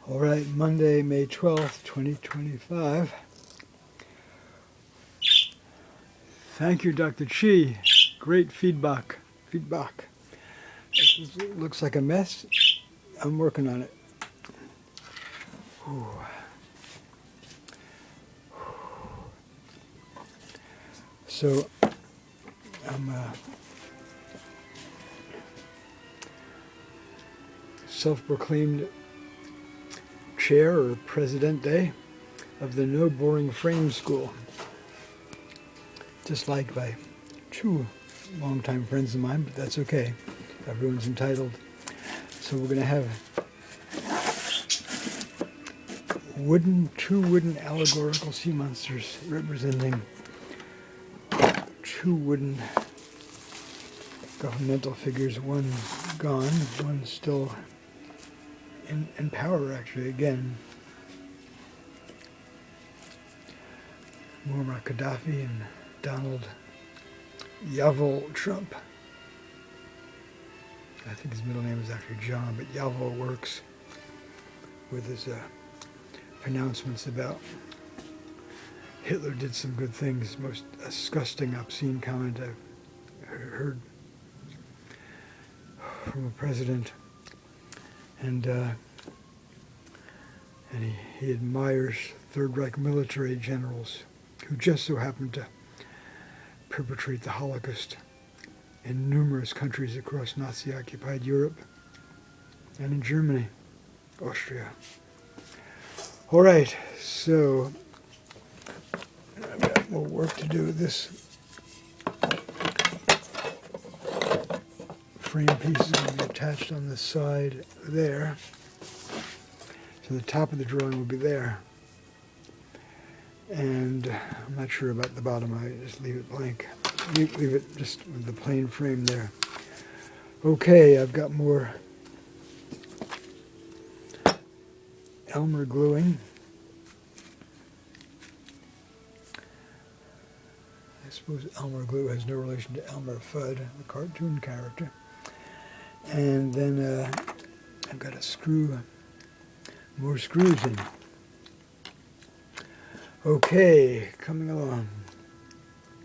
All right, Monday, May 12th, 2025. Thank you, Dr. Chi. Great feedback. This looks like a mess. I'm working on it. Whew. So, I'm self-proclaimed chair or presidente of the No Boring Frame School, disliked by two longtime friends of mine, but that's okay. Everyone's entitled. So we're going to have two wooden allegorical sea monsters representing two wooden governmental figures, one gone, one still in power, actually, again. Muammar Gaddafi and Donald Yavel Trump. I think his middle name is actually John, but Yavel works with his pronouncements about Hitler did some good things. Most disgusting, obscene comment I've heard from a president. And he admires Third Reich military generals who just so happened to perpetrate the Holocaust in numerous countries across Nazi-occupied Europe and in Germany, Austria. All right, so I've got more work to do with this. Frame pieces will be attached on the side there. So the top of the drawing will be there. And I'm not sure about the bottom. I just leave it blank. Leave it just with the plain frame there. Okay, I've got more Elmer gluing. I suppose Elmer glue has no relation to Elmer Fudd, the cartoon character. And then I've got to screw more screws in. Okay, coming along.